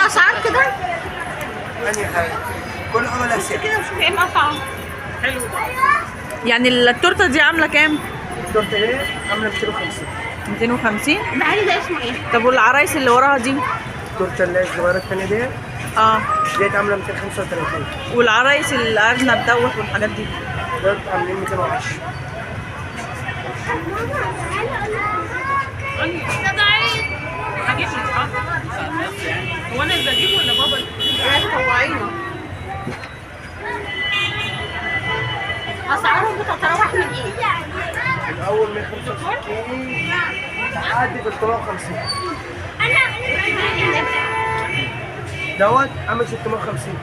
اسعار كده؟ أنهي حاجة؟ كل حاجة لها كده مش كام اسعار. حلو. يعني التورته دي عامله كام؟ التورتة دي عاملة 250. 250. المحل ده اسمه ايه؟ طب والعرايس اللي وراها دي؟ التورتة اللي هي الصغيرة التانية دي اه. ديت عاملة 235. والعرايس الارنب دوت والحاجات دي؟ دول عاملين 210. هو انا اللي بجيب ولا بابا؟ لا طوعينا. اسعارهم بتتراوح من ايه؟ الأول 165 لحد 350. دوت عامل 650.